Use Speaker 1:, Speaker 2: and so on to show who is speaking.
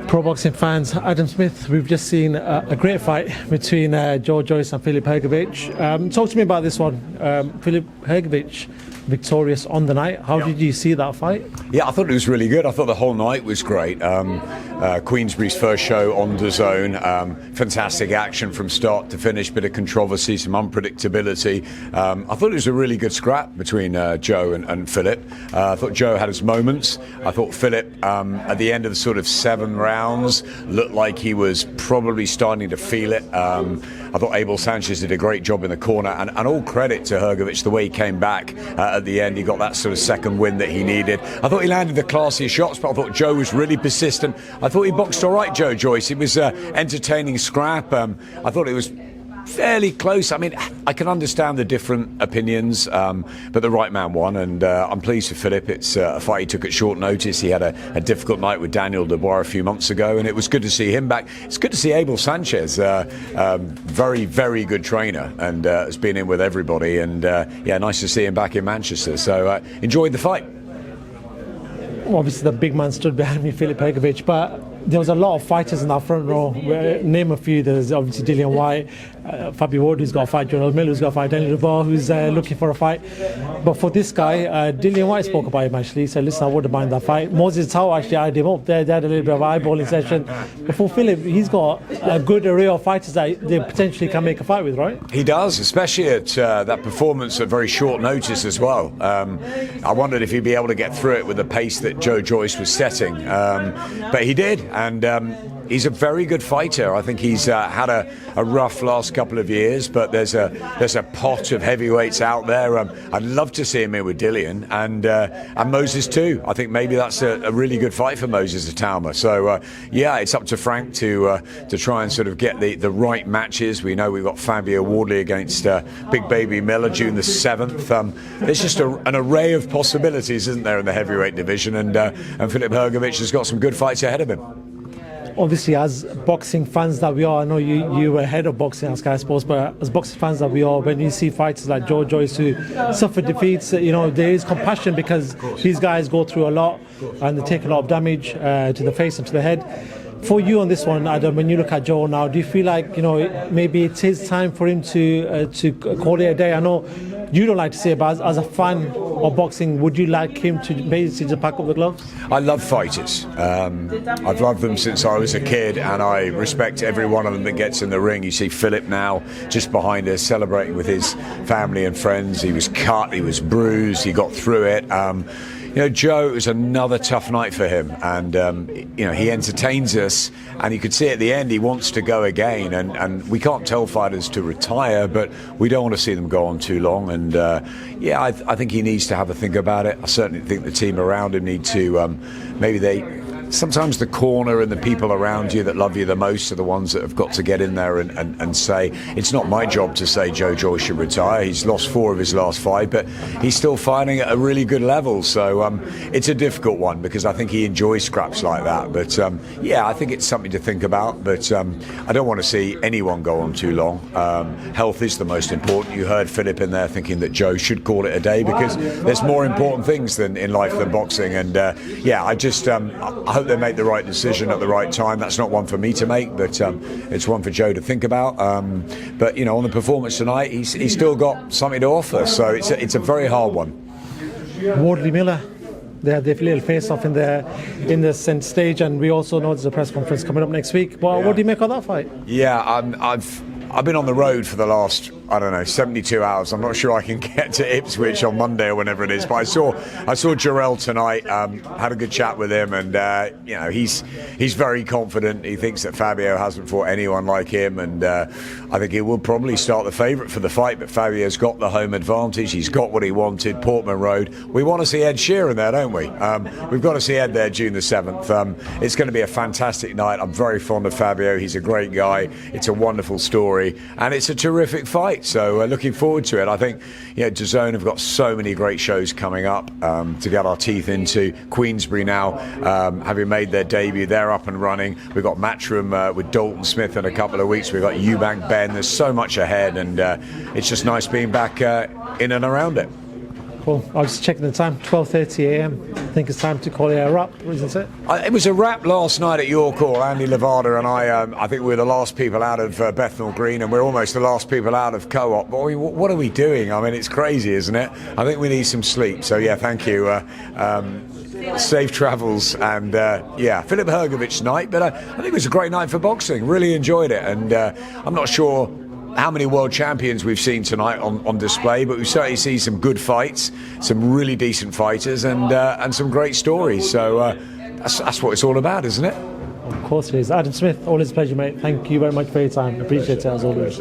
Speaker 1: Pro boxing fans, Adam Smith, we've just seen a great fight between Joe Joyce and Filip Hrgovic. Talk to me about this one. Filip Hrgovic victorious on the night. How did you see that fight?
Speaker 2: Yeah, I thought it was really good. I thought the whole night was great. Queensberry's first show on DAZN. Fantastic action from start to finish, bit of controversy, some unpredictability. I thought it was a really good scrap between Joe and Filip. I thought Joe had his moments. I thought Filip, at the end of the sort of 7 rounds, looked like he was probably starting to feel it. I thought Abel Sanchez did a great job in the corner, and all credit to Hrgovic, the way he came back at the end. He got that sort of second win that he needed. I thought he landed the classier shots, but I thought Joe was really persistent. I thought he boxed all right, Joe Joyce. It was an entertaining scrap. I thought it was fairly close. I mean, I can understand the different opinions, but the right man won, and I'm pleased for Filip. It's a fight he took at short notice. He had a difficult night with Daniel Dubois a few months ago, and it was good to see him back. It's good to see Abel Sanchez, very, very good trainer, and has been in with everybody, and yeah, nice to see him back in Manchester. So enjoyed the fight.
Speaker 1: Well, obviously the big man stood behind me, Filip Hrgovic, but there was a lot of fighters in that front row. Name a few. There's obviously Dillian Whyte, Fabio Ward, who's got a fight, Gerald Miller, who's got a fight, Daniel Dubois, who's looking for a fight. But for this guy, Dillian Whyte spoke about him actually. He said, listen, I wouldn't mind that fight. Moses Tao actually eyed him up. They had a little bit of eyeballing session. But for Filip, he's got a good array of fighters that they potentially can make a fight with, right?
Speaker 2: He does, especially at that performance at very short notice as well. I wondered if he'd be able to get through it with the pace that Joe Joyce was setting. But he did. And he's a very good fighter. I think he's had a rough last couple of years, but there's a pot of heavyweights out there. I'd love to see him in with Dillian and Moses too. I think maybe that's a really good fight for Moses Atauma. So yeah, it's up to Frank to try and sort of get the right matches. We know we've got Fabio Wardley against Big Baby Miller June the 7th. There's just an array of possibilities, isn't there, in the heavyweight division, and Filip Hrgovic has got some good fights ahead of him.
Speaker 1: Obviously, as boxing fans that we are, I know you were head of boxing at Sky Sports, but as boxing fans that we are, when you see fighters like Joe Joyce who suffer defeats, you know, there is compassion because these guys go through a lot and they take a lot of damage to the face and to the head. For you on this one, Adam, when you look at Joe now, do you feel like, you know, maybe it is time for him to call it a day? I know you don't like to say it, but as a fan of boxing, would you like him to basically just pack up the gloves?
Speaker 2: I love fighters. I've loved them since I was a kid, and I respect every one of them that gets in the ring. You see Filip now just behind us celebrating with his family and friends. He was cut, he was bruised, he got through it. You know, Joe, it was another tough night for him, and you know, he entertains us, and you could see at the end he wants to go again, and we can't tell fighters to retire, but we don't want to see them go on too long, and yeah, I think he needs to have a think about it. I certainly think the team around him need to, sometimes the corner and the people around you that love you the most are the ones that have got to get in there and say, it's not my job to say Joe Joyce should retire. He's lost 4 of his last 5, but he's still fighting at a really good level. So it's a difficult one because I think he enjoys scraps like that. But yeah, I think it's something to think about. But I don't want to see anyone go on too long. Health is the most important. You heard Filip in there thinking that Joe should call it a day because there's more important things in life than boxing. And yeah, I just I hope they make the right decision at the right time. That's not one for me to make, but it's one for Joe to think about. But you know, on the performance tonight, he's still got something to offer. So it's a very hard one.
Speaker 1: Wardley Miller, they had their little face-off in the centre stage, and we also know there's a press conference coming up next week. Well, what do you make of that fight?
Speaker 2: Yeah, I've been on the road for the last, I don't know, 72 hours. I'm not sure I can get to Ipswich on Monday or whenever it is. But I saw Jarrell tonight. Had a good chat with him, and you know, he's very confident. He thinks that Fabio hasn't fought anyone like him, and I think he will probably start the favourite for the fight. But Fabio's got the home advantage. He's got what he wanted. Portman Road. We want to see Ed Sheeran there, don't we? We've got to see Ed there June the 7th. It's going to be a fantastic night. I'm very fond of Fabio. He's a great guy. It's a wonderful story. And it's a terrific fight, so looking forward to it. I think, you know, DAZN have got so many great shows coming up to get our teeth into. Queensberry now, having made their debut, they're up and running. We've got Matchroom with Dalton Smith in a couple of weeks. We've got Eubank Ben. There's so much ahead, and it's just nice being back in and around it.
Speaker 1: Cool. I was checking the time, 12:30 a.m. I think it's time to call it a wrap, isn't it?
Speaker 2: It was a wrap last night at York Hall. Andy Levada and I think we're the last people out of Bethnal Green, and we're almost the last people out of Co-op. But I mean, what are we doing? I mean, it's crazy, isn't it? I think we need some sleep. So yeah, thank you. Safe travels, and Filip Hrgovic night. But I think it was a great night for boxing. Really enjoyed it, and I'm not sure how many world champions we've seen tonight on display, but we certainly see some good fights, some really decent fighters, and some great stories. So that's what it's all about, isn't it?
Speaker 1: Of course it is. Adam Smith, always a pleasure, mate. Thank you very much for your time. Appreciate it as always.